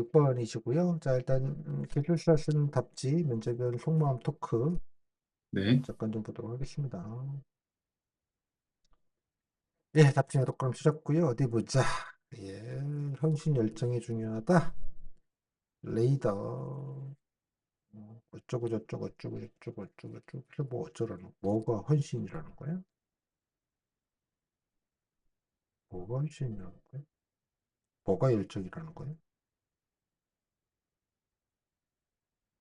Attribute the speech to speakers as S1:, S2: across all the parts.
S1: 6번이시고요. 자, 일단 기술사 쓴 답지 면접은 속마음 토크
S2: 네,
S1: 잠깐 좀 보도록 하겠습니다. 예, 답지 몇 그럼 주셨고요. 어디 보자. 예, 헌신 열정이 중요하다. 레이더 어쩌고 저쩌고 어쩌고 저쩌고 어쩌고 저쩌고 그래서 뭐 어쩌라는 뭐가 헌신이라는 거야? 뭐가 헌신이라는 거야? 뭐가 열정이라는 거야?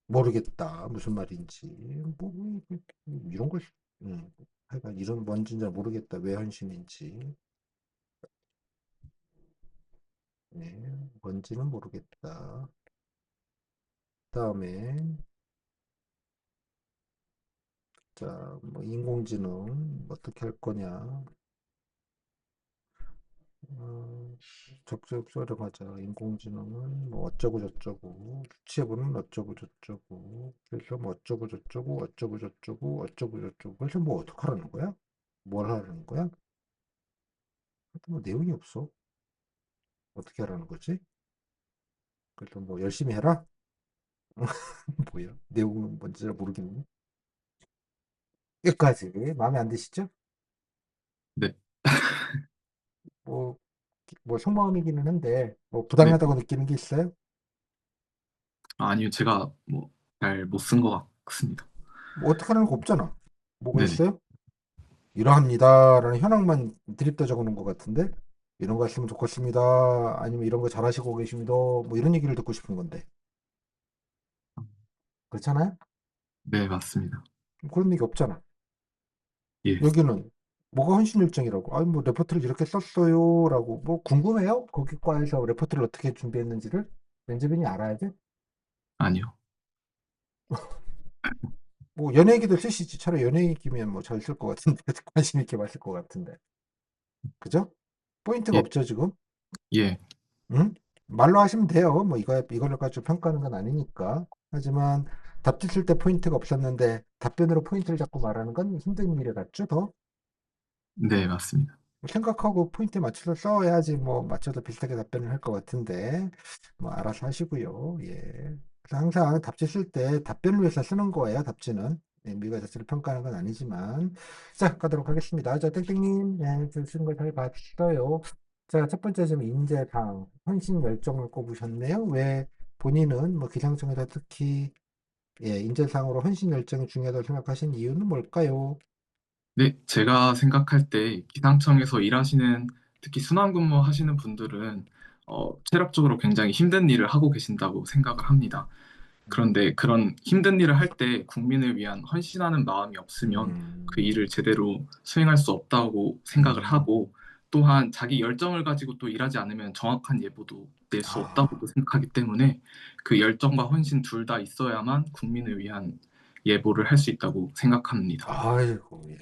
S1: 모르겠다. 무슨 말인지. 이런 걸 하여간 이런 뭔지 잘 모르겠다. 왜 헌신인지. 네, 뭔지는 모르겠다. 다음에, 자, 뭐, 인공지능, 어떻게 할 거냐. 적극 활용하자. 인공지능은 뭐, 어쩌고 저쩌고, 수치해보는 어쩌고 저쩌고, 그래서 뭐, 어쩌고 저쩌고, 어쩌고 저쩌고, 어쩌고 저쩌고, 그래서 뭐, 어떡하라는 거야? 뭘 하라는 거야? 뭐, 내용이 없어. 어떻게 하라는 거지? 그래서 뭐, 열심히 해라? 뭐야? 내용은 뭔지 잘 모르겠네. 여기까지. 마음에 안 드시죠?
S2: 네,
S1: 뭐, 뭐 속마음이기는 한데 뭐
S2: 네.
S1: 부당하다고 느끼는 게 있어요?
S2: 아니요, 제가 뭐 잘 못 쓴 것 같습니다.
S1: 뭐 어떻게 하는 거 없잖아. 뭐가
S2: 네네.
S1: 있어요? 이러합니다라는 현황만 드립다 적어놓은 것 같은데 이런 거 했으면 좋겠습니다. 아니면 이런 거 잘하시고 계십니다. 뭐 이런 얘기를 듣고 싶은 건데 그렇잖아요?
S2: 네, 맞습니다.
S1: 그런 얘기 없잖아.
S2: 예,
S1: 여기는 뭐가 헌신일정이라고. 아니 뭐 레포트를 이렇게 썼어요라고. 뭐 궁금해요? 거기 과에서 레포트를 어떻게 준비했는지를 면접인이 알아야 돼?
S2: 아니요.
S1: 뭐 연예 얘기도 쓰시지. 차라리 연예 얘기면 뭐 잘 쓸 것 같은데 관심 있게 봤을 것 같은데. 그죠? 포인트가
S2: 예,
S1: 없죠, 지금?
S2: 예,
S1: 응? 말로 하시면 돼요. 뭐, 이거를 가지고 평가하는 건 아니니까. 하지만, 답지 쓸 때 포인트가 없었는데, 답변으로 포인트를 잡고 말하는 건 힘든 일에 같죠, 더?
S2: 네, 맞습니다.
S1: 생각하고 포인트에 맞춰서 써야지, 뭐, 맞춰서 비슷하게 답변을 할 것 같은데, 뭐, 알아서 하시고요. 예. 그래서 항상 답지 쓸 때 답변을 위해서 쓰는 거예요, 답지는. 예, 미가 자체를 평가하는 건 아니지만. 자, 가도록 하겠습니다. 자, 땡땡님, 예, 쓰는 걸 잘 봤어요. 자, 첫 번째 좀 인재상, 헌신 열정을 꼽으셨네요. 왜 본인은 뭐 기상청에서 특히, 예, 인재상으로 헌신 열정이 중요하다고 생각하신 이유는 뭘까요?
S2: 네, 제가 생각할 때 기상청에서 일하시는 특히 순환근무 하시는 분들은 체력적으로 굉장히 힘든 일을 하고 계신다고 생각을 합니다. 그런데 그런 힘든 일을 할 때 국민을 위한 헌신하는 마음이 없으면 그
S1: 음,
S2: 일을 제대로 수행할 수 없다고 생각을
S1: 음,
S2: 하고 또한 자기 열정을 가지고 또 일하지 않으면 정확한 예보도 낼 수 없다고
S1: 아.
S2: 생각하기 때문에 그 열정과 헌신 둘 다 있어야만 국민을 위한 예보를 할 수 있다고 생각합니다.
S1: 아이고, 예.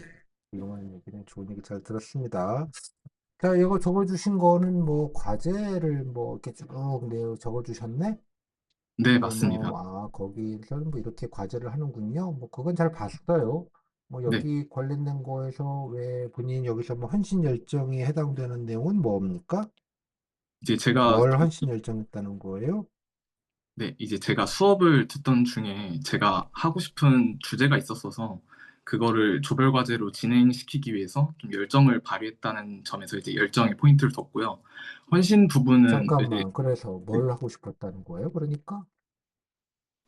S1: 훌륭한 얘기는 좋은 얘기 잘 들었습니다. 자, 이거 적어주신 거는 뭐, 과제를 뭐, 이렇게 쭉 적어주셨네?
S2: 네,
S1: 근데
S2: 맞습니다.
S1: 뭐, 거기서는 뭐, 이렇게 과제를 하는군요. 뭐, 그건 잘 봤어요. 뭐,
S2: 네,
S1: 여기 관련된 거에서 왜 본인 여기서 뭐, 헌신 열정이 해당되는 내용은 뭡니까?
S2: 이제 제가
S1: 뭘 헌신 열정했다는 거예요?
S2: 네, 이제 제가 수업을 듣던 중에 제가 하고 싶은 주제가 있었어서 그거를 조별 과제로 진행시키기 위해서 좀 열정을 발휘했다는 점에서 이제 열정에 포인트를 뒀고요. 헌신 부분은 이제
S1: 잠깐만, 그래서
S2: 네,
S1: 뭘 하고 싶었다는 거예요? 그러니까?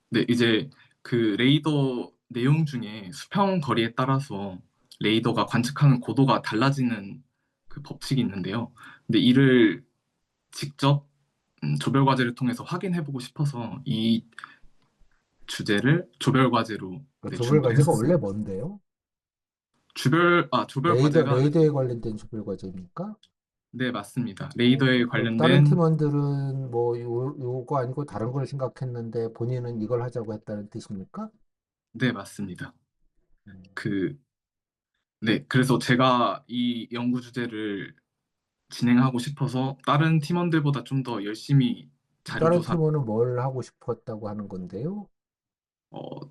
S2: 네, 이제 그 레이더 내용 중에 수평 거리에 따라서 레이더가 관측하는 고도가 달라지는 그 법칙이 있는데요. 근데 이를 직접 조별 과제를 통해서 확인해 보고 싶어서 이 주제를 조별 과제로
S1: 그
S2: 네,
S1: 조별
S2: 준비를
S1: 과제가 원래
S2: 했었습니다.
S1: 뭔데요?
S2: 조별 과제가,
S1: 레이더에 관련된 조별 과제입니까?
S2: 네, 맞습니다. 레이더에
S1: 그럼 다른
S2: 관련된,
S1: 팀원들은 뭐 요거 아니고 다른 걸 생각했는데 본인은 이걸 하자고 했다는 뜻입니까?
S2: 네, 맞습니다.
S1: 음.
S2: 그, 네, 그래서 제가 이 연구 주제를 진행하고 싶어서 다른 팀원들보다 좀 더 열심히 자료
S1: 다른
S2: 조사,
S1: 팀원은 뭘 하고 싶었다고 하는 건데요?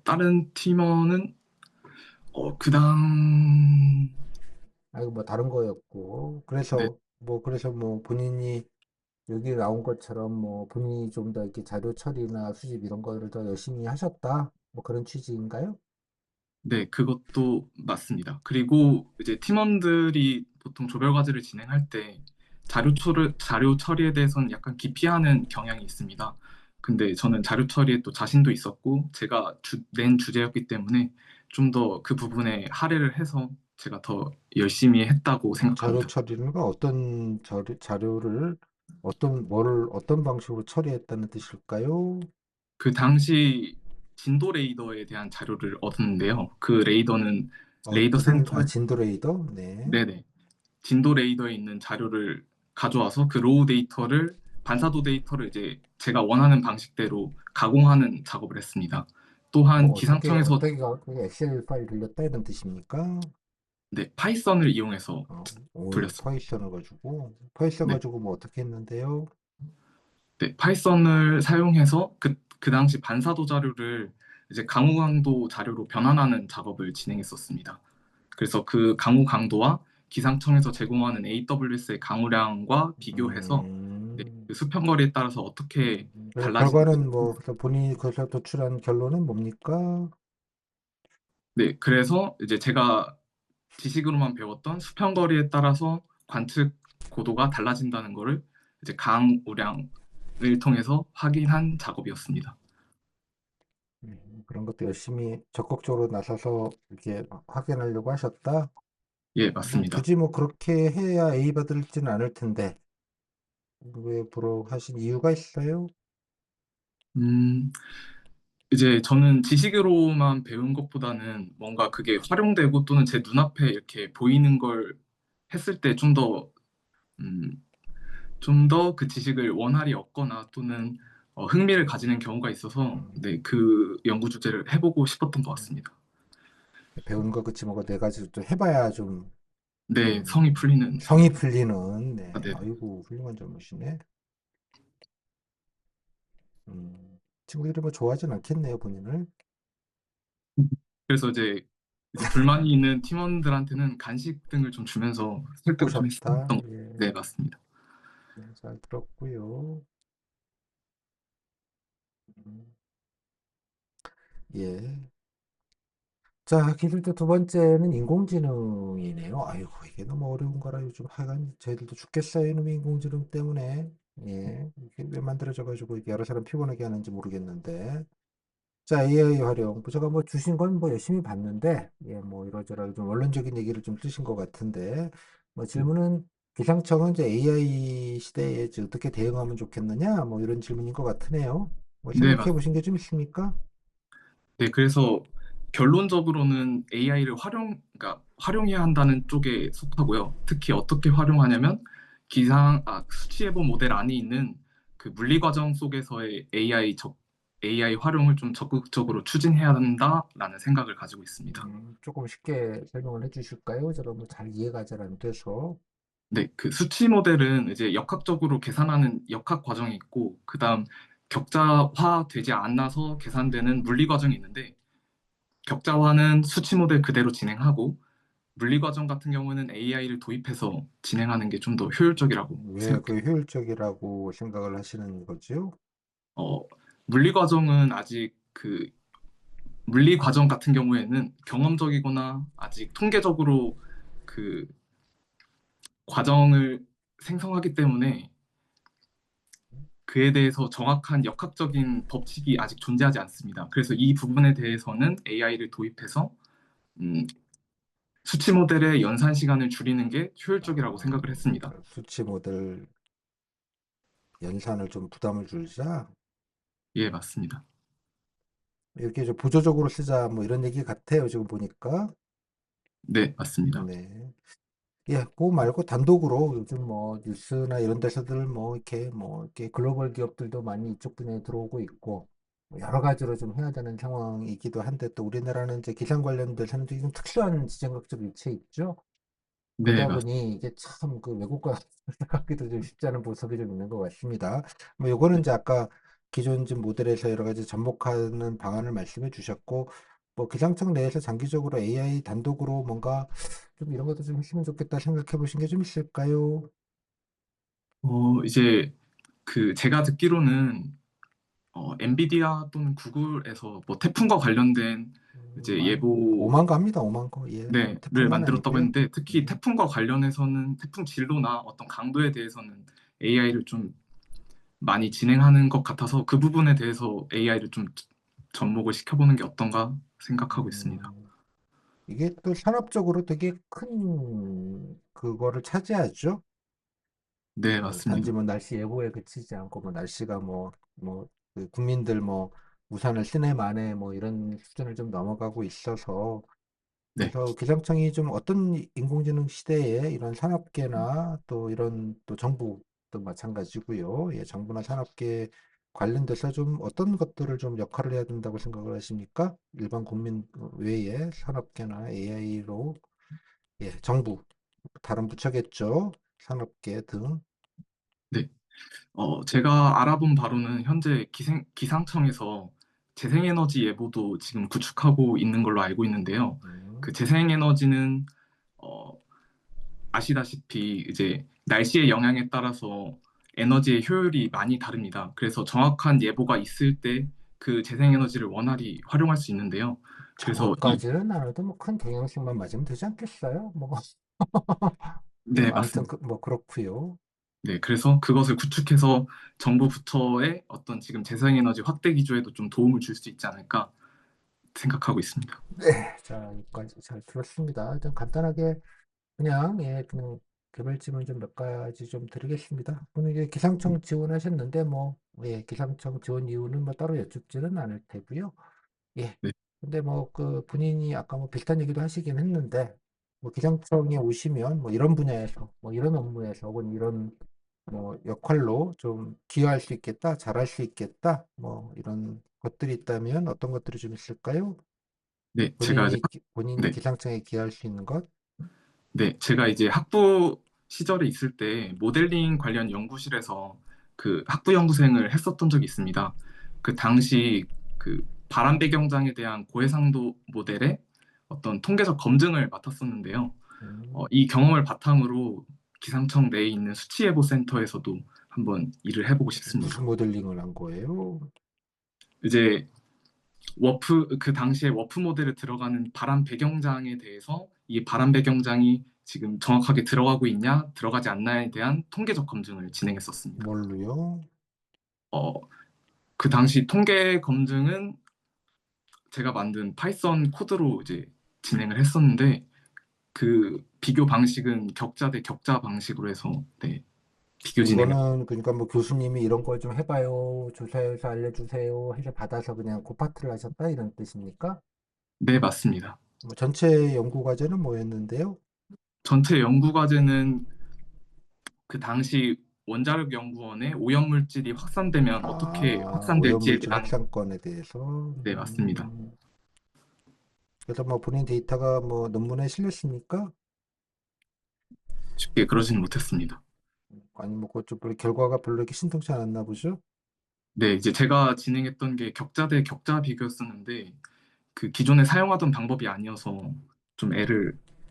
S2: 다른 팀원은, 그당,
S1: 아이고 뭐 다른 거였고
S2: 네,
S1: 그래서 뭐 본인이 여기 나온 것처럼 뭐 본인이 좀 더 이렇게 자료 처리나 수집 이런 거를 더 열심히 하셨다. 뭐 그런 취지인가요?
S2: 네, 그것도 맞습니다. 그리고 이제 팀원들이 보통 조별 과제를 진행할 때 자료 처리에 대해서는 약간 기피하는 경향이 있습니다. 근데 저는 자료 처리에 또 자신도 있었고, 제가 낸 주제였기 때문에 좀 더 그 부분에 할애를 해서 제가 더 열심히 했다고
S1: 자료
S2: 생각합니다.
S1: 처리는 거 어떤 자료를 어떤 방식으로 처리했다는 뜻일까요?
S2: 그 당시 진도 레이더에 대한 자료를 얻었는데요. 그 레이더는 레이더 센터에,
S1: 진도 레이더? 네.
S2: 네네. 진도 레이더에 있는 자료를 가져와서 그 로우 데이터를 반사도 데이터를 이제 제가 원하는 방식대로 가공하는 작업을 했습니다. 또한 기상청에서
S1: 그게 엑셀 파일 돌렸다 이런 뜻입니까?
S2: 네, 파이썬을 이용해서 돌렸습니다.
S1: 파이썬
S2: 네,
S1: 가지고 뭐 어떻게 했는데요?
S2: 네, 파이썬을 사용해서 그 당시 반사도 자료를 이제 강우 강도 자료로 변환하는 작업을 진행했었습니다. 그래서 그 강우 강도와 기상청에서 제공하는 AWS의 강우량과 비교해서 네,
S1: 음,
S2: 그 수평거리에 따라서 어떻게
S1: 그래서
S2: 달라지는지.
S1: 결과는 뭐, 그래서 본인이 그래서 도출한 결론은 뭡니까?
S2: 네, 그래서 이제 제가 지식으로만 배웠던 수평거리에 따라서 관측 고도가 달라진다는 거를 이제 강우량을 통해서 확인한 작업이었습니다.
S1: 그런 것도 열심히 적극적으로 나서서 이렇게 확인하려고 하셨다?
S2: 예,
S1: 뭐,
S2: 맞습니다.
S1: 굳이 뭐 그렇게 해야 A 받을지는 않을 텐데, 왜 하신 이유가 있어요?
S2: 음, 이제 저는 지식으로만 배운 것보다는 뭔가 그게 활용되고 또는 제 눈앞에 이렇게 보이는 걸 했을 때 좀 더 그 지식을 원활히 얻거나 또는 흥미를 가지는 경우가 있어서
S1: 음,
S2: 네, 그 연구 주제를 해보고 싶었던 것 같습니다.
S1: 배운 거 그치 뭐가 네 가지 또 해봐야 좀
S2: 네, 성이 풀리는.
S1: 성이 풀리는,
S2: 아,
S1: 네.
S2: 네.
S1: 아이고, 훌륭한 점이시네. 친구들이 뭐 좋아하진 않겠네요, 본인을.
S2: 그래서 이제 불만이 있는 팀원들한테는 간식 등을 좀 주면서 설득을 좀 했었던
S1: 꼬셨다.
S2: 것.
S1: 예,
S2: 네, 맞습니다.
S1: 네, 잘 들었고요. 음, 예. 자, 기술도 두 번째는 인공지능이네요. 아이고, 이게 너무 어려운 거라 요즘 하여간 저희들도 죽겠어요, 이놈의 인공지능 때문에. 예, 이게 왜 만들어져가지고 이게 여러 사람 피곤하게 하는지 모르겠는데. 자, AI 활용. 제가 뭐 주신 건 뭐 열심히 봤는데, 예, 뭐 이러저러 좀 원론적인 얘기를 좀 쓰신 것 같은데, 뭐 질문은 기상청은 이제 AI 시대에 이제 어떻게 대응하면 좋겠느냐, 뭐 이런 질문인 것 같으네요. 뭐
S2: 네,
S1: 생각해 보신 게 좀 있습니까?
S2: 네, 그래서 결론적으로는 AI를 그러니까 활용해야 한다는 쪽에 속하고요. 특히 어떻게 활용하냐면 수치예보 모델 안에 있는 그 물리 과정 속에서의 AI 활용을 좀 적극적으로 추진해야 한다라는 생각을 가지고 있습니다.
S1: 조금 쉽게 설명을 해 주실까요? 제가 뭐 잘 이해가 잘 안 돼서.
S2: 네, 그 수치 모델은 이제 역학적으로 계산하는 역학 과정이 있고, 그다음 격자화 되지 않아서 계산되는 물리 과정이 있는데, 격자화는 수치 모델 그대로 진행하고, 물리 과정 같은 경우는 AI를 도입해서 진행하는 게 좀 더 효율적이라고
S1: 왜 그
S2: 생각해요.
S1: 효율적이라고 생각을 하시는 거죠?
S2: 어, 물리 과정은 아직 물리 과정 같은 경우에는 경험적이거나 아직 통계적으로 그 과정을 생성하기 때문에 그에 대해서 정확한 역학적인 법칙이 아직 존재하지 않습니다. 그래서 이 부분에 대해서는 AI를 도입해서 음, 수치 모델의 연산 시간을 줄이는 게 효율적이라고 생각을 했습니다.
S1: 그러니까 수치 모델 연산을 좀 부담을 줄이자.
S2: 예, 맞습니다.
S1: 이렇게 좀 보조적으로 쓰자 뭐 이런 얘기 같아요. 지금 보니까.
S2: 네, 맞습니다.
S1: 네. 예, 그거 말고 단독으로 요즘 뭐 뉴스나 이런 데서들 뭐 이렇게 글로벌 기업들도 많이 이쪽 분야에 들어오고 있고 뭐 여러 가지로 좀 해야 되는 상황이기도 한데 또 우리나라는 이제 기상 관련돼서는 좀 특수한 지정학적 위치에 있죠.
S2: 네,
S1: 그러다
S2: 맞.
S1: 보니 이게 참 그 외국과 생각하기도 좀 쉽지 않은 보석이 좀 있는 것 같습니다. 뭐 요거는 이제 아까 기존 좀 모델에서 여러 가지 접목하는 방안을 말씀해 주셨고 뭐 기상청 내에서 장기적으로 AI 단독으로 뭔가 좀 이런 것도 좀 했으면 좋겠다 생각해 보신 게 좀 있을까요?
S2: 이제 그 제가 듣기로는 엔비디아 또는 구글에서 뭐 태풍과 관련된 이제 예보
S1: 오만 가입니다. 오만 거. 예, 뭐
S2: 네를
S1: 태풍만
S2: 만들었다고
S1: 아니고요.
S2: 했는데 특히
S1: 예.
S2: 태풍과 관련해서는 태풍 진로나 어떤 강도에 대해서는 AI를 좀 많이 진행하는 것 같아서 그 부분에 대해서 AI를 좀 접목을 시켜보는 게 어떤가 생각하고 있습니다.
S1: 음, 이게 또 산업적으로 되게 큰 그거를 차지하죠.
S2: 네,
S1: 뭐 단지
S2: 맞습니다.
S1: 뭐 날씨 예보에 그치지 않고 뭐 날씨가 그 국민들 뭐 우산을 쓰네 마네 뭐 이런 수준을 좀 넘어가고 있어서
S2: 네,
S1: 그래서 기상청이 좀 어떤 인공지능 시대에 이런 산업계나 또 이런 또 정부도 마찬가지고요. 예, 정부나 산업계 관련돼서 좀 어떤 것들을 좀 역할을 해야 된다고 생각을 하십니까? 일반 국민 외에 산업계나 AI로 예, 정부 다른 부처겠죠. 산업계 등.
S2: 네. 제가 알아본 바로는 현재 기상청에서 재생에너지 예보도 지금 구축하고 있는 걸로 알고 있는데요. 그
S1: 음,
S2: 재생에너지는 어, 아시다시피 이제 날씨의 영향에 따라서 에너지의 효율이 많이 다릅니다. 그래서 정확한 예보가 있을 때 그 재생에너지를 원활히 활용할 수 있는데요. 그래서
S1: 정확까지는 않아도 뭐 큰 경향식만 맞으면 되지 않겠어요? 뭐,
S2: 네,
S1: 아무튼
S2: 맞습니다.
S1: 뭐 그렇고요.
S2: 네, 그래서 그것을 구축해서 정부 부처의 어떤 지금 재생에너지 확대 기조에도 좀 도움을 줄 수 있지 않을까 생각하고 있습니다.
S1: 네, 자, 여기까지 잘 들었습니다. 일단 간단하게 그냥 개별 질문 좀 몇 가지 좀 드리겠습니다. 오늘 이제 기상청 지원하셨는데 기상청 지원 이유는 뭐 따로 여쭙지는 않을 테고요. 예.
S2: 네,
S1: 근데 뭐 그 본인이 아까 뭐 비슷한 얘기도 하시긴 했는데 뭐 기상청에 오시면 뭐 이런 분야에서 뭐 이런 업무에서 혹은 이런 뭐 역할로 좀 기여할 수 있겠다, 잘할 수 있겠다, 뭐 이런 것들이 있다면 어떤 것들이 좀 있을까요?
S2: 네, 제가 이제
S1: 본인이
S2: 네,
S1: 기상청에 기여할 수 있는 것?
S2: 네, 제가 이제 학부 시절에 있을 때 모델링 관련 연구실에서 그 학부 연구생을 했었던 적이 있습니다. 그 당시 그 바람 배경장에 대한 고해상도 모델의 어떤 통계적 검증을 맡았었는데요.
S1: 음,
S2: 이 경험을 바탕으로 기상청 내에 있는 수치예보센터에서도 한번 일을 해보고
S1: 무슨
S2: 싶습니다.
S1: 모델링을 한 거예요?
S2: 이제 그 당시에 워프 모델에 들어가는 바람 배경장에 대해서 이 바람 배경장이 지금 정확하게 들어가고 있냐, 들어가지 않나에 대한 통계적 검증을 진행했었습니다.
S1: 뭘로요?
S2: 어, 그 당시 통계 검증은 제가 만든 파이썬 코드로 이제 진행을 했었는데 그 비교 방식은 격자 대 격자 방식으로 해서 네, 비교 진행을
S1: 그거는 그러니까 뭐 교수님이 이런 걸 좀 해봐요, 조사해서 알려주세요 해서 받아서 그냥 고파트를 하셨다 이런 뜻입니까?
S2: 네, 맞습니다.
S1: 뭐 전체 연구 과제는 뭐였는데요?
S2: 전체 연구 과제는 그 당시 원자력 연구원에 오염물질이 확산되면 어떻게
S1: 아,
S2: 확산될지에
S1: 오염물질
S2: 대한
S1: 확산권에 대해서.
S2: 네, 맞습니다.
S1: 그래서 뭐 본인 데이터가 뭐 논문에 실렸습니까?
S2: 쉽게 그러지는 못했습니다.
S1: 아니 뭐 그쪽 별로 결과가 별로 이렇게 신통치 않았나 보죠?
S2: 네, 이제 제가 진행했던 게 격자 대 격자 비교였었는데 그 기존에 사용하던 방법이 아니어서 좀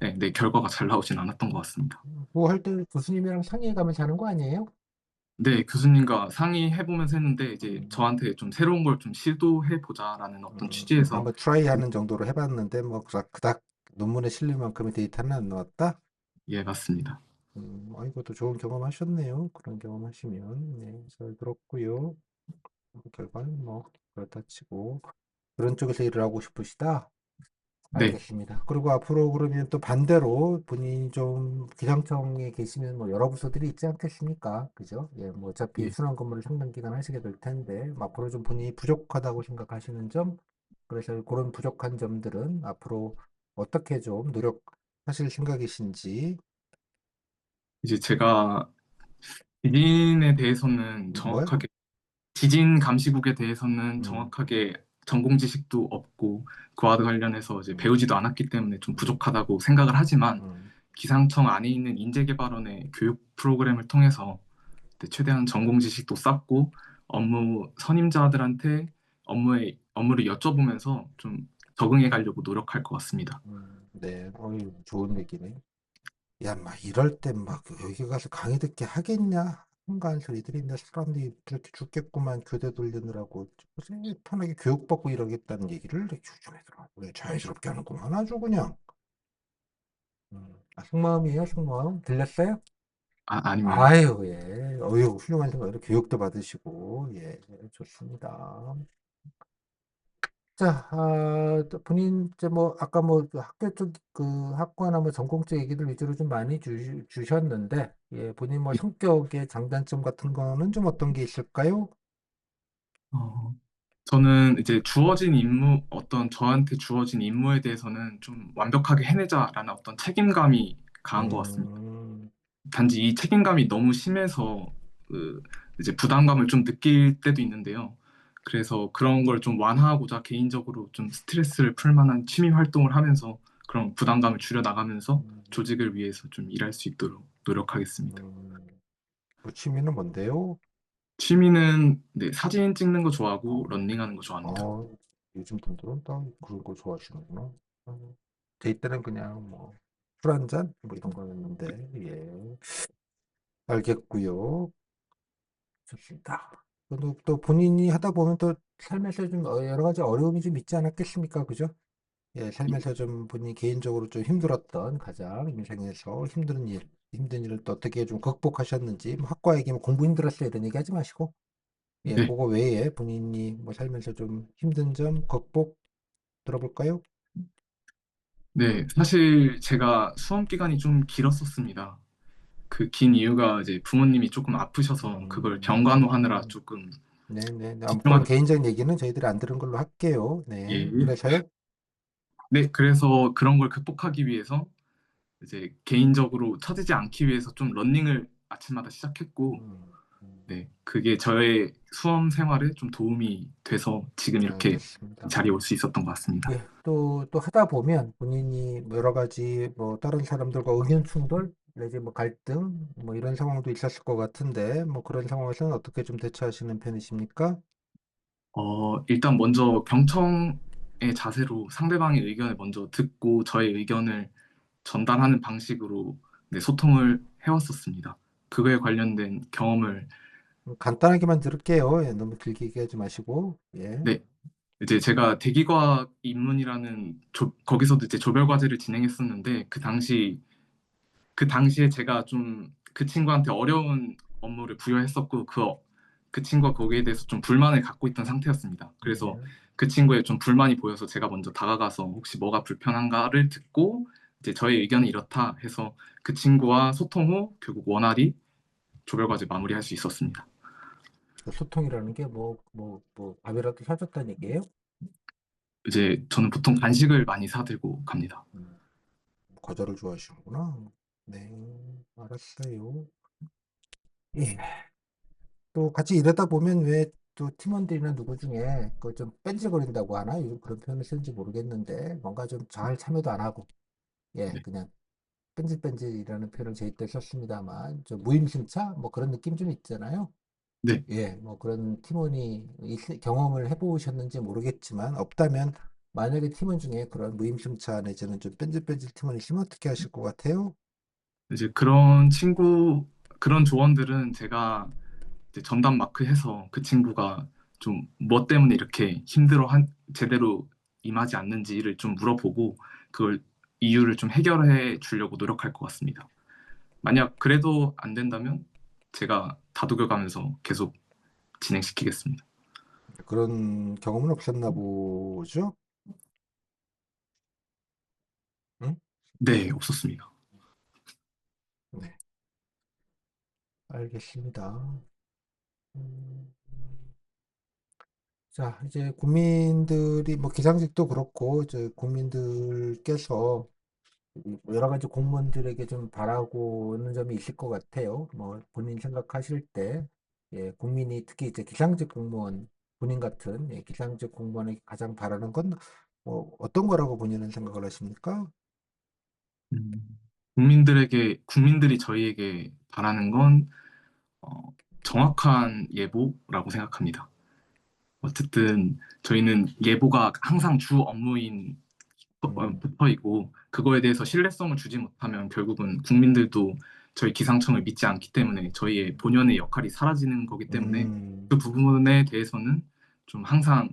S2: 네, 네, 결과가 잘 나오진 않았던 것 같습니다.
S1: 그거 할 때 교수님이랑 상의해 가면서 하는 거 아니에요?
S2: 네, 교수님과 상의해보면서 했는데 이제
S1: 음,
S2: 저한테 좀 새로운 걸 좀 시도해보자라는 어떤 취지에서
S1: 한번 트라이
S2: 좀,
S1: 하는 정도로 해봤는데 뭐 그닥 논문에 실릴 만큼의 데이터는 안 나왔다?
S2: 예, 맞습니다.
S1: 이것도 좋은 경험하셨네요. 그런 경험하시면 네, 잘 들었고요. 결과는 뭐 그렇다 치고 그런 쪽에서 일을 하고 싶으시다?
S2: 네,
S1: 알겠습니다. 그리고 앞으로 그러면 또 반대로 본인이 좀 기상청에 계시면 뭐 여러 부서들이 있지 않겠습니까? 그죠? 예, 뭐 어차피
S2: 예.
S1: 순환 근무를 상당 기간 하시게 될 텐데 뭐 앞으로 좀 본인이 부족하다고 생각하시는 점, 그래서 그런 부족한 점들은 앞으로 어떻게 좀 노력하실 생각이신지,
S2: 이제 제가 지진에 대해서는
S1: 뭐요?
S2: 정확하게 지진 감시국에 대해서는
S1: 음,
S2: 정확하게 전공 지식도 없고 그와 관련해서 이제
S1: 음,
S2: 배우지도 않았기 때문에 좀
S1: 음,
S2: 부족하다고 생각을 하지만
S1: 음,
S2: 기상청 안에 있는 인재개발원의 교육 프로그램을 통해서 네, 최대한 전공 지식도 쌓고 업무 선임자들한테 업무를 여쭤보면서 좀 적응해 가려고 노력할 것 같습니다.
S1: 네, 좋은 얘기네. 야, 막 이럴 땐 막 여기 가서 강의 듣게 하겠냐? 한가한 소리들이 사람들이 그렇게 죽겠구만 교대 돌리느라고 무슨 편하게 교육받고 이러겠다는 얘기를 이렇게 요즘에 들어. 왜 자연스럽게 하는구만 아주 그냥. 속마음이에요, 속마음. 들렸어요?
S2: 아닙니다.
S1: 아유, 예. 어유, 훌륭한 생각으로 교육도 받으시고, 예, 좋습니다. 자, 또 본인, 이제 뭐, 아까 뭐, 그 학교 쪽, 그, 학과나 뭐, 전공 쪽 얘기들 위주로 좀 많이 주셨는데, 예, 본인 뭐, 성격의 장단점 같은 거는 좀 어떤 게 있을까요?
S2: 어, 저는 이제 주어진 임무, 어떤 저한테 주어진 임무에 대해서는 좀 완벽하게 해내자라는 어떤 책임감이 강한 것 같습니다.
S1: 음,
S2: 단지 이 책임감이 너무 심해서 그 이제 부담감을 좀 느낄 때도 있는데요. 그래서 그런 걸 좀 완화하고자 개인적으로 좀 스트레스를 풀 만한 취미 활동을 하면서 그런 부담감을 줄여 나가면서
S1: 음,
S2: 조직을 위해서 좀 일할 수 있도록 노력하겠습니다.
S1: 음, 뭐 취미는 뭔데요?
S2: 취미는 네, 사진 찍는 거 좋아하고 러닝하는 거 좋아합니다.
S1: 어, 요즘 분들은 다 그런 거 좋아하시는구나. 제 때는 그냥 뭐, 술 한 잔? 뭐 이런 거였는데, 예. 알겠고요. 좋습니다. 또 본인이 하다 보면 또 삶에서 좀 여러 가지 어려움이 좀 있지 않았겠습니까? 그죠? 예, 살면서 좀 본인이 개인적으로 좀 힘들었던 가장 인생에서 힘든 일을 또 어떻게 좀 극복하셨는지, 뭐 학과 얘기면 공부 힘들었어요 이런 얘기 하지 마시고, 예,
S2: 네,
S1: 그거 외에 본인이 뭐 살면서 좀 힘든 점 극복 들어볼까요?
S2: 네, 사실 제가 수험 기간이 좀 길었었습니다. 그 긴 이유가 이제 부모님이 조금 아프셔서 그걸 병간호하느라
S1: 음,
S2: 조금
S1: 네네. 뭐 그런
S2: 집중하지.
S1: 개인적인 얘기는 저희들이 안 들은 걸로 할게요. 네.
S2: 예.
S1: 그래서요?
S2: 네, 그래서 그런 걸 극복하기 위해서 이제 개인적으로 처지지 않기 위해서 좀 러닝을 아침마다 시작했고,
S1: 음, 음,
S2: 네, 그게 저의 수험 생활에 좀 도움이 돼서 지금 이렇게 이
S1: 알겠습니다.
S2: 자리에 올 수 있었던 것 같습니다.
S1: 예, 또 하다 보면 본인이 뭐 여러 가지 뭐 다른 사람들과 의견 충돌, 내지 뭐 갈등, 뭐 이런 상황도 있었을 것 같은데, 뭐 그런 상황에서는 어떻게 좀 대처하시는 편이십니까?
S2: 일단 먼저 경청의 자세로 상대방의 의견을 먼저 듣고 저의 의견을 전달하는 방식으로 네, 소통을 해왔었습니다. 그거에 관련된 경험을
S1: 간단하게만 들을게요. 예, 너무 길게 얘기하지 마시고, 예.
S2: 네, 이제 제가 대기과학 입문이라는 거기서도 이제 조별 과제를 진행했었는데 그 당시에 제가 좀 그 친구한테 어려운 업무를 부여했었고 그 친구가 거기에 대해서 좀 불만을 갖고 있던 상태였습니다. 그래서
S1: 네.
S2: 그 친구의 좀 불만이 보여서 제가 먼저 다가가서 혹시 뭐가 불편한가를 듣고 이제 저의 의견은 이렇다 해서 그 친구와 소통 후 결국 원활히 조별 과제 마무리할 수 있었습니다.
S1: 그 소통이라는 게 밥이라도 사줬다는 얘기예요?
S2: 이제 저는 보통 간식을 많이 사들고 갑니다.
S1: 음, 과자를 좋아하시는구나. 네, 알았어요. 예. 또 같이 일하다 보면 왜 또 팀원들이나 누구 중에 그 좀 뺀질거린다고 하나? 요즘 그런 표현을 쓰는지 모르겠는데 뭔가 좀 잘 참여도 안 하고 예
S2: 네,
S1: 그냥 뺀질뺀질이라는 표현을 저희 때 썼습니다만 좀 무임승차 뭐 그런 느낌 좀 있잖아요.
S2: 네.
S1: 예, 뭐 그런 팀원이 경험을 해보셨는지 모르겠지만 없다면 만약에 팀원 중에 그런 무임승차 내지는 좀 뺀질뺀질 팀원이 있으면 어떻게 하실 것 같아요?
S2: 이제 그런 조언들은 제가 이제 전담 마크해서 그 친구가 좀 뭐 때문에 이렇게 제대로 임하지 않는지를 좀 물어보고 그걸 이유를 좀 해결해 주려고 노력할 것 같습니다. 만약 그래도 안 된다면 제가 다독여 가면서 계속 진행시키겠습니다.
S1: 그런 경험은 없었나 보죠? 응?
S2: 네, 없었습니다.
S1: 네, 알겠습니다. 음, 자, 이제 국민들이 뭐 기상직도 그렇고 이제 국민들께서 뭐 여러 가지 공무원들에게 좀 바라고 있는 점이 있을 것 같아요. 뭐 본인 생각하실 때, 예, 국민이 특히 이제 기상직 공무원, 본인 같은 예, 기상직 공무원에게 가장 바라는 건 뭐 어떤 거라고 본인은 생각을 하십니까?
S2: 음, 국민들이 저희에게 바라는 건 어, 정확한 예보라고 생각합니다. 어쨌든 저희는 예보가 항상 주 업무인
S1: 음,
S2: 부퍼이고 그거에 대해서 신뢰성을 주지 못하면 결국은 국민들도 저희 기상청을 믿지 않기 때문에 저희의 본연의 역할이 사라지는 거기 때문에
S1: 음,
S2: 그 부분에 대해서는 좀 항상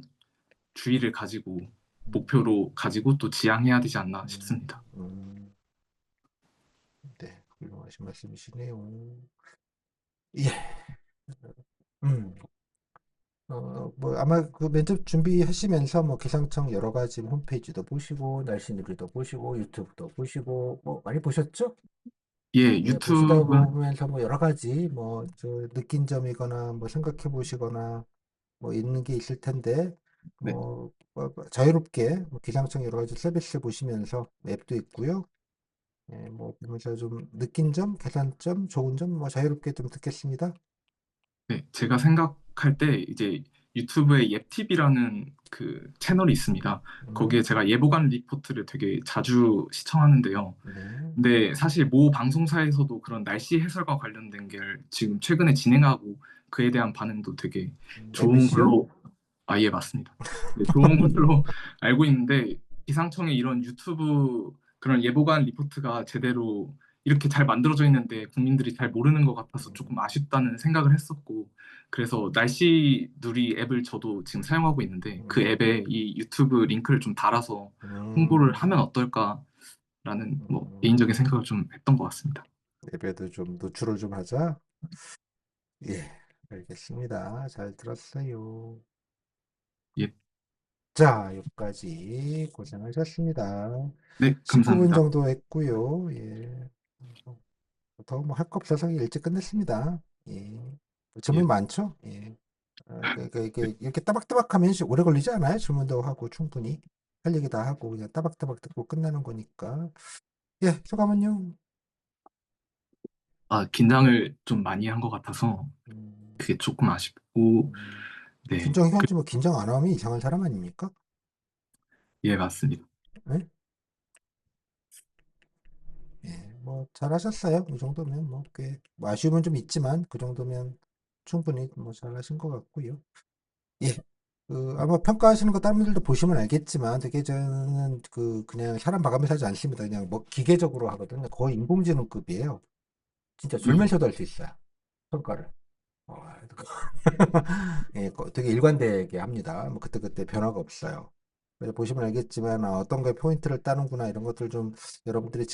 S2: 주의를 가지고
S1: 음,
S2: 목표로 가지고 또 지향해야 되지 않나
S1: 음,
S2: 싶습니다.
S1: 음. 네, 훌륭하신 말씀이시네요. 예. 음. 뭐 아마 그 면접 준비하시면서 뭐 기상청 여러 가지 홈페이지도 보시고 날씨 누리도 보시고 유튜브도 보시고 뭐 많이 보셨죠?
S2: 예,
S1: 예, 보시다
S2: 유튜브는
S1: 보면서 뭐 여러 가지 뭐 저 느낀 점이거나 뭐 생각해 보시거나 뭐 있는 게 있을 텐데
S2: 네,
S1: 뭐 자유롭게 뭐 기상청 여러 가지 서비스 보시면서 앱도 있고요. 예, 뭐 보면서 좀 느낀 점, 개선점, 좋은 점 뭐 자유롭게 좀 듣겠습니다.
S2: 네, 제가 생각할 때 이제 유튜브에 옅TV라는 그 채널이 있습니다.
S1: 음,
S2: 거기에 제가 예보관 리포트를 되게 자주 시청하는데요.
S1: 네.
S2: 근데 사실 모 방송사에서도 그런 날씨 해설과 관련된 게 지금 최근에 진행하고 그에 대한 반응도 되게 좋은
S1: MBC요?
S2: 걸로 예, 맞습니다. 네, 좋은 걸로 알고 있는데 기상청의 이런 유튜브 그런 예보관 리포트가 제대로 이렇게 잘 만들어져 있는데 국민들이 잘 모르는 것 같아서 조금 아쉽다는 생각을 했었고 그래서 날씨 누리 앱을 저도 지금 사용하고 있는데 그
S1: 음,
S2: 앱에 이 유튜브 링크를 좀 달아서 홍보를
S1: 음,
S2: 하면 어떨까라는 뭐
S1: 음,
S2: 개인적인 생각을 좀 했던 것 같습니다.
S1: 예배도 좀 노출을 좀 하자. 예, 알겠습니다. 잘 들었어요.
S2: 예,
S1: 자, 여기까지 고생하셨습니다.
S2: 네,
S1: 19분
S2: 감사합니다.
S1: 정도 했고요. 예, 더 뭐 할 거 없어서 일찍 끝냈습니다. 예,
S2: 예,
S1: 질문 많죠? 예,
S2: 네.
S1: 이렇게 따박따박하면 오래 걸리지 않아요? 질문도 하고 충분히 할 얘기 다 하고 그냥 따박따박 듣고 끝나는 거니까. 예, 소감은요?
S2: 긴장을 좀 많이 한 것 같아서
S1: 음,
S2: 그게 조금 아쉽고
S1: 음.
S2: 네,
S1: 긴장해야지 뭐 긴장 안 하면 이상한 사람 아닙니까?
S2: 예, 맞습니다.
S1: 예? 예, 뭐 잘하셨어요. 이 정도면 뭐 꽤 뭐 아쉬움은 좀 있지만 그 정도면 충분히 뭐 잘하신 것 같고요. 예. 아마 평가하시는 거 다른 분들도 보시면 알겠지만 되게 저는 그냥 사람 봐가면서 하지 않습니다. 그냥 뭐 기계적으로 하거든요. 거의 인공지능급이에요. 진짜
S2: 예.
S1: 줄면서도 할 수 있어요. 평가를. 와, 예, 되게 일관되게 합니다. 뭐 그때그때 변화가 없어요. 그래서 보시면 알겠지만 어떤 거에 포인트를 따는구나 이런 것들 좀 여러분들이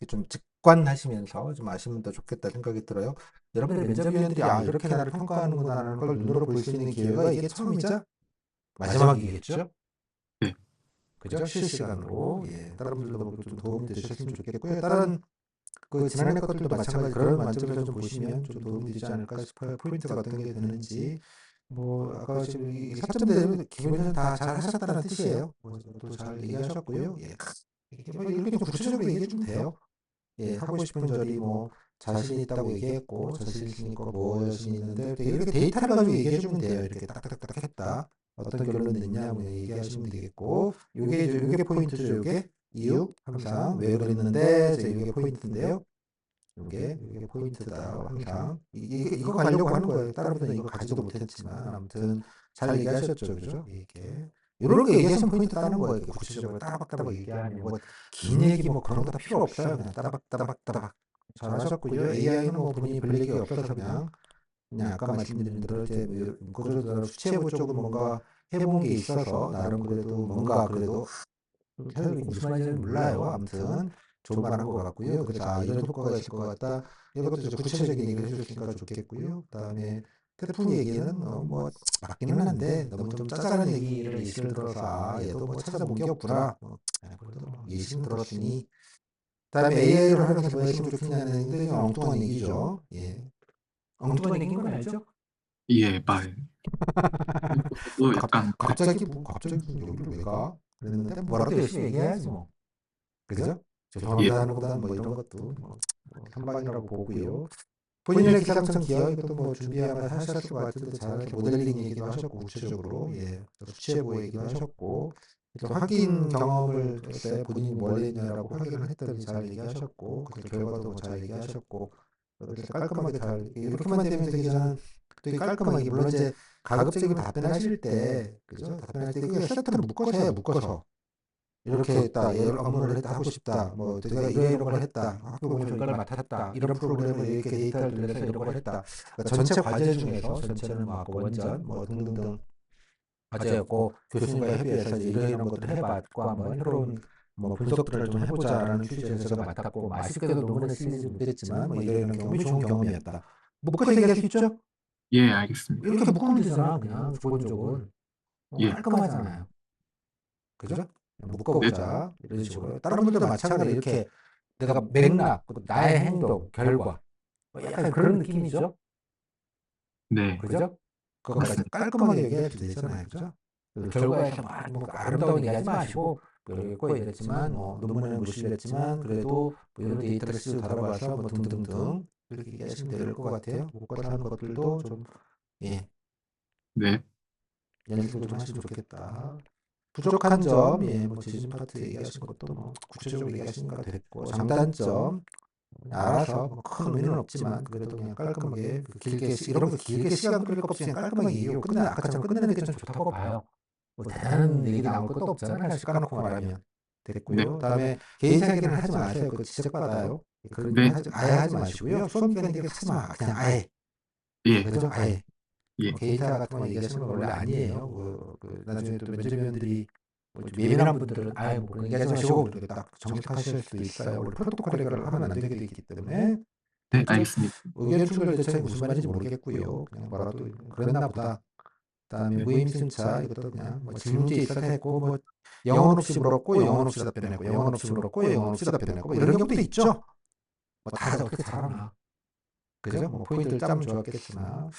S1: 좀 직관하시면서 좀 아시면 더 좋겠다 생각이 들어요. 여러분들 면접위원들이 이렇게 나를 평가하는구나라는 걸 눈으로 볼 수 있는 기회가 이게 처음이자 마지막이겠죠?
S2: 네.
S1: 그죠? 실시간으로. 예, 다른 분들도 좀 도움이 되셨으면 좋겠고요. 다른 지난해 것들도 마찬가지 그런 관점에서 좀 보시면 좀 도움이 되지 않을까 싶어요. 포인트가 어떤 게 되는지. 뭐 아까 지금 이 4점 되면 기본적으로 다 잘 하셨다는 뜻이에요. 뭐또잘 얘기하셨고요. 예. 이렇게 뭐 이렇게 좀 구체적으로 얘기해 주면 돼요. 예, 하고 싶은 절이 뭐 자신 있다고 얘기했고 자신 있으니까 뭐 자신 있는데 이렇게 데이터를 가지고 얘기해 주면 돼요. 이렇게 딱딱딱딱 했다. 어떤 결론 냈냐 뭐 얘기하시면 되겠고 요게 포인트죠. 요게 이유 항상 왜 그랬는데 요게 포인트인데요. 요게 포인트다. 항상 이거 가려고 하는 거예요. 다른 분은 이거 가지도 못했지만 아무튼 잘 얘기하셨죠, 그죠? 이게 이런 거 얘기하시면 포인트 따는 거예요. 이렇게 구체적으로 따박따박 얘기하면 뭐긴 얘기 뭐 그런 거 다 필요 없어요. 그냥 따박따박따박 잘하셨고요. AI는 뭐 본인이 별 얘기가 없어서 그냥 아까 말씀드린 대로 이제 그저대로 수치해보 쪽은 뭔가 해본 게 있어서 나름 그래도 뭔가 그래도 사실 무슨 말인지는 몰라요. 아무튼 좋은 말 한 것 같고요. 그래서 이런 효과가 있을 것 같다. 이것도 이제 구체적인 얘기를 해주시니까 좋겠고요. 그다음에 태풍 얘기는 뭐 맞기는 한데 너무 좀 짜잘한 얘기를 예시를 들어서 얘도 뭐 찾아본 게 없구나. 그래도 뭐 예시는 들었으니 그다음에 AI를 활용해서 뭐 했으면 좋겠냐는 굉장히 엉뚱한 얘기죠. 예. 엉뚱한 얘기인 건 알죠?
S2: 예, 저도
S1: 갑,
S2: 약간
S1: 갑자기 무슨 여기를 왜 가? 그랬는데 뭐라도 열심히 얘기해야지 뭐. 그죠?
S2: 예,
S1: 죄송합니다 하는 것보다는 뭐 이런 것도 선방이라고 보고요. 본인의 기상청 기여 이것도 뭐 준비 아마 하셨을 것 같은데 잘 이렇게 모델링 얘기도 하셨고 구체적으로 수치해보 얘기도 하셨고 또 확인 경험을 했어요. 본인이 뭘 했냐라고 확인을 했더니 잘 얘기하셨고 그 결과도 뭐잘 얘기하셨고 이렇게 깔끔하게 잘 이렇게만 되면 되게 저는 되게 깔끔하게 물론 이제 가급적이면 답변하실 때 그죠? 답변할 때 그게 세트로 묶어서 해요. 묶어서 이렇게 했다, 업무를 했다, 하고 싶다, 뭐 내가 이런 걸 했다, 학교 공에서 이걸 맡았다, 이런 프로그램을 이렇게 데이터를 돌려서 이런 걸 했다. 그러니까 전체 과제 중에서 전체는 뭐 원전 뭐 등등등 과제였고 교수님과 협의해서 이제 이런 것들을 해봤고 한번 새로운 뭐 분석들을 좀 해보자라는 취지에서 제가 맡았고 뭐 아쉽게도 논문에 쓰이지 못했지만 뭐 이런 경험이 좋은 경험이었다. 묶어서 얘기할 수 있죠?
S2: 예, 알겠습니다.
S1: 이렇게 묶으면 되잖아. 그냥 조곤조곤.
S2: 예,
S1: 깔끔하잖아요. 그죠?
S2: 네,
S1: 묶어보자. 이런 식으로. 다른 분들도 마찬가지로 이렇게 내가 맥락, 나의 행동, 결과. 뭐 약간 그런 느낌이죠?
S2: 네,
S1: 그죠? 그것까지
S2: 맞습니다.
S1: 깔끔하게 얘기해도 되잖아요. 그죠? 그 결과에서 뭐 아름다운 얘기하지 마시고, 뭐 얘기했지만, 뭐, 논문에는 못 실렸지만, 그래도 뭐 이런 데이터를 쓰고 다뤄봐서 뭐 등등등. 이렇게 얘기하시면 될 것 같아요. 묶어서 하는 것들도 좀, 예,
S2: 네,
S1: 연습을 좀 하시면 좋겠다. 부족한 점, 예, 뭐 지진 파트 얘기하신 것도 뭐 구체적으로 얘기하신 거 됐고, 장단점, 알아서 뭐 큰 의미는 없지만 그래도 그냥 깔끔하게 길게 이런 거 길게 시간 끌릴 것 없이 그냥 깔끔하게 얘기하고 아까처럼 끝내는 게 좀 좋다고 봐요. 뭐 대단한 얘기 나올 것도 없잖아요. 사실 까놓고 말하면
S2: 네,
S1: 됐고요. 그다음에 개인 사기는 하지 마세요. 그거 지적받아요. 그런 얘기
S2: 네,
S1: 아예 하지 마시고요. 수업 기간 되게 하지 마. 그냥 아예.
S2: 예,
S1: 그죠? 아예.
S2: 예,
S1: 뭐 개인사 같은 거 얘기하시는 건 원래 아니에요. 나중에 또 면접위원들이 뭐좀 예민한 분들은 아예 뭐 그런 얘기하지 마시고 이렇게 딱 정색하실 수도 있어요. 원래 프로토콜을 하면 안 되게 돼 있기 때문에.
S2: 네,
S1: 그죠?
S2: 알겠습니다.
S1: 의견 충돌 대책이 무슨 말인지 모르겠고요. 그냥 뭐라도 그랬나 보다. 그다음에
S2: 네,
S1: 무임승차 이것도 그냥 뭐 질문지에 있어서 했고 뭐 영혼 없이 물었고 영혼 없이 답변했고 영혼 없이 물었고 영혼 없이 답변했고 뭐 이런 경우도 있죠. 뭐 다들 어떻게 잘하나. 그죠? 뭐 포인트를 짜면 좋았겠으나.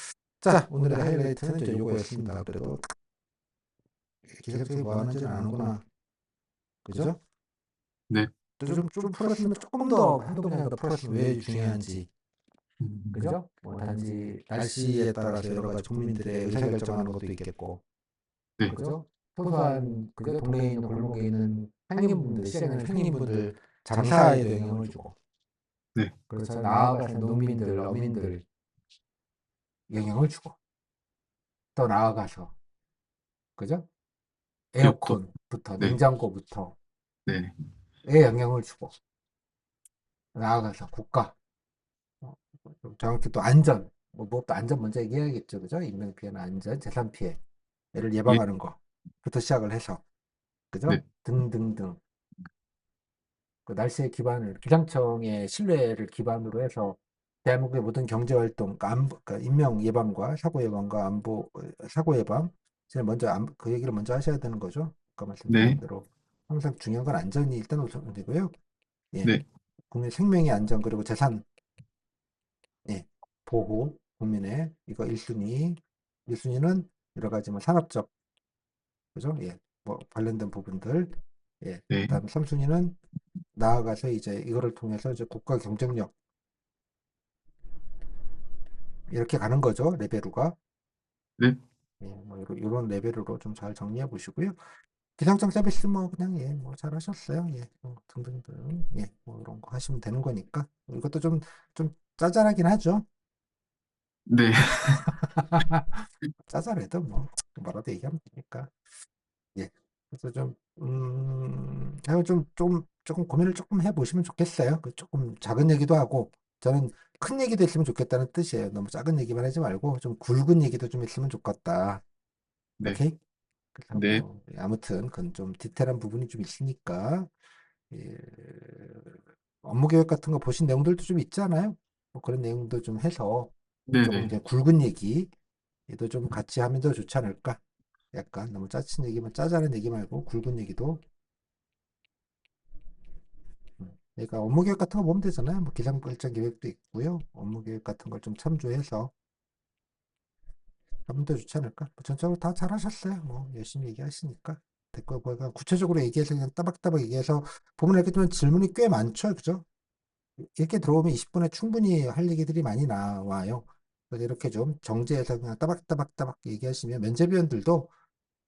S1: 자, 오늘의 하이라이트는 이제 요거였습니다. 그래도 기색적이 뭐 하는지는 아는구나. 그죠?
S2: 네,
S1: 좀 풀었으면 조금 더 한두 문장 더 풀었으면 왜 중요한지.
S2: 음,
S1: 그죠? 뭐 단지 날씨에 따라서 여러 가지 국민들의 의사결정하는 것도 있겠고,
S2: 네,
S1: 그죠? 소소한 그죠? 동네에 있는 골목에 있는 상인분들, 시장에 있는 상인분들 장사에도 영향을 주고,
S2: 네,
S1: 그래서 나아가서 농민들, 어민들 영향을 주고, 또 나아가서 그죠?
S2: 기업도,
S1: 에어컨부터
S2: 네,
S1: 냉장고부터에
S2: 네,
S1: 영향을 주고, 나아가서 국가, 어, 정확히 또 안전, 뭐 무엇도 안전 먼저 얘기해야겠죠, 그죠? 인명 피해나 안전, 재산 피해를
S2: 예,
S1: 예방하는 거부터 시작을 해서,
S2: 네,
S1: 그죠? 등등등. 그 날씨의 기반을 기상청의 신뢰를 기반으로 해서 대한민국의 모든 경제 활동, 그러니까 인명 예방과 사고 예방과 안보 사고 예방 제일 먼저 그 얘기를 먼저 하셔야 되는 거죠. 아까 말씀드린
S2: 네,
S1: 대로 항상 중요한 건 안전이 일단 우선이고요. 예,
S2: 네,
S1: 국민 생명의 안전 그리고 재산 예, 보호 국민의 이거 1순위. 1순위는 여러 가지 뭐 산업적 그죠? 예, 뭐 관련된 부분들 예,
S2: 네,
S1: 그다음에 3순위는 나아가서 이제 이거를 통해서 이제 국가 경쟁력 이렇게 가는 거죠. 레벨로가.
S2: 네,
S1: 예, 뭐 이런 레벨으로 좀 잘 정리해 보시고요. 기상청 서비스 뭐 그냥 예, 뭐 잘하셨어요. 예, 뭐 등등등 예, 뭐 이런 거 하시면 되는 거니까 이것도 좀 짜잘하긴 하죠.
S2: 네,
S1: 짜잘해도 뭐 뭐라도 얘기하면 되니까. 예, 그래서 하고 조금 고민을 조금 해보시면 좋겠어요. 그 조금 작은 얘기도 하고 저는 큰 얘기도 있으면 좋겠다는 뜻이에요. 너무 작은 얘기만 하지 말고 좀 굵은 얘기도 좀 있으면 좋겠다.
S2: 네,
S1: 오케이? 그래서
S2: 네,
S1: 뭐 아무튼 그건 좀 디테일한 부분이 좀 있으니까 예, 업무 계획 같은 거 보신 내용들도 좀 있잖아요. 뭐 그런 내용도 좀 해서
S2: 네,
S1: 조금
S2: 네,
S1: 이제 굵은 얘기도 좀 같이 하면 더 좋지 않을까? 약간 너무 짜친 얘기만 짜잘한 얘기 말고 굵은 얘기도 그러니까 업무 계획 같은 거 보면 되잖아요. 뭐 기상 발전 계획도 있고요. 업무 계획 같은 걸 좀 참조해서 하면 더 좋지 않을까? 뭐 전적으로 다 잘하셨어요. 뭐 열심히 얘기하시니까 됐고 뭐가 구체적으로 얘기해서 그냥 따박따박 얘기해서 보면 이렇게 좀 질문이 꽤 많죠, 그죠? 이렇게 들어오면 20분에 충분히 할 얘기들이 많이 나와요. 그래서 이렇게 좀 정제해서 그냥 따박따박따박 얘기하시면 면접위원들도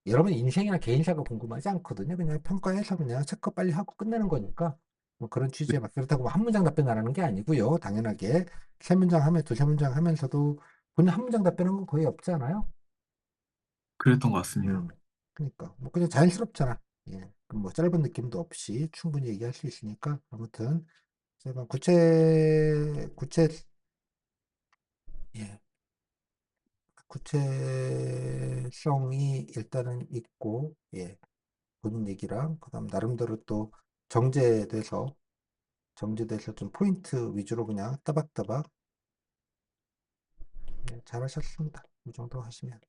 S1: 여러분 인생이나 개인사가 궁금하지 않거든요. 그냥 평가해서 그냥 체크 빨리 하고 끝내는 거니까 뭐 그런 취지에 막 그렇다고 뭐 한 문장 답변하라는 게 아니고요. 당연하게 세 문장 하면 두세 문장 하면서도 본인 한 문장 답변한 건 거의 없잖아요.
S2: 그랬던 것 같습니다.
S1: 음. 그러니까 뭐 그냥 자연스럽잖아. 예. 그럼 뭐 짧은 느낌도 없이 충분히 얘기할 수 있으니까 아무튼 제가 구체 예. 구체성이 일단은 있고 예. 본인 얘기랑 그다음 나름대로 또 정제돼서 정제돼서 좀 포인트 위주로 그냥 따박따박 예, 잘하셨습니다. 이 정도 하시면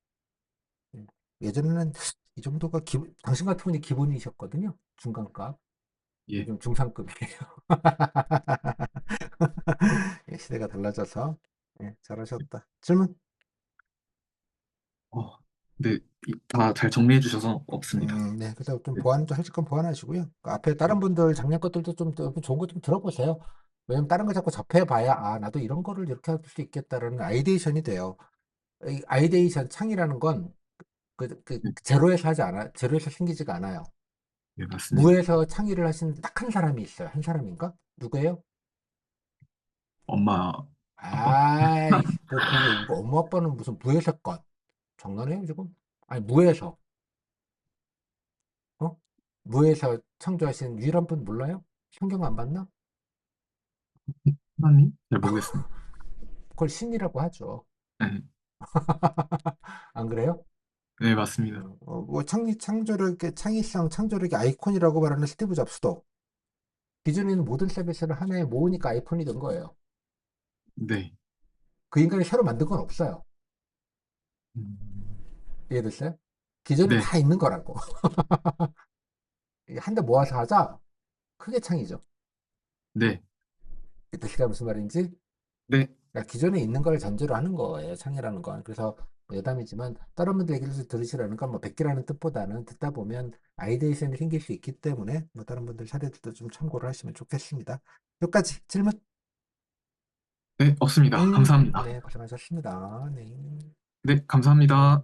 S1: 예. 예전에는 이 정도가 당신 같은 분이 기본이셨거든요. 중간급.
S2: 예.
S1: 요즘 중상급이에요. 예, 시대가 달라져서 예, 잘하셨다. 질문?
S2: 네, 다 잘 정리해 주셔서 없습니다.
S1: 네. 그래서 좀
S2: 네,
S1: 보완 좀 하실 건 보완하시고요. 그 앞에
S2: 네,
S1: 다른 분들 작년 것들도 좀 좋은 거 좀 들어보세요. 왜냐면 다른 거 자꾸 접해봐야 아 나도 이런 거를 이렇게 할 수 있겠다라는 아이데이션이 돼요. 이 아이데이션 창이라는 건
S2: 네,
S1: 제로에서 하지 않아 제로에서 생기지가 않아요.
S2: 네, 맞습니다.
S1: 무에서 창의를 하신 딱 한 사람이 있어요. 한 사람인가? 누구예요?
S2: 엄마, 아빠?
S1: 아이, 뭐, 엄마 아빠는 무슨 무에서 건. 장난해요, 지금? 아니, 무에서, 어? 무에서 창조하신 유일한 분 몰라요? 성경 안 봤나?
S2: 하나님? 잘 모르겠습니다.
S1: 그걸 신이라고 하죠.
S2: 네,
S1: 안 그래요?
S2: 네, 맞습니다.
S1: 뭐 창조력의, 창의성, 창조력의 아이콘이라고 말하는 스티브 잡스도 기존에 있는 모든 서비스를 하나에 모으니까 아이폰이 된 거예요.
S2: 네.
S1: 그 인간이 새로 만든 건 없어요.
S2: 음,
S1: 이해됐어요? 기존에
S2: 네,
S1: 다 있는 거라고. 한 대 모아서 하자. 크게 창이죠.
S2: 네,
S1: 이해가 무슨 말인지?
S2: 네,
S1: 그러니까 기존에 있는 걸 전제로 하는 거예요. 창이라는 건. 그래서 뭐 여담이지만 다른 분들 얘기를 들으시라는 건 뭐 베끼라는 뜻보다는 듣다 보면 아이데이션이 생길 수 있기 때문에 뭐 다른 분들 사례들도 좀 참고를 하시면 좋겠습니다. 여기까지 질문?
S2: 네, 없습니다. 감사합니다.
S1: 네, 고생하셨습니다. 네.
S2: 네, 감사합니다.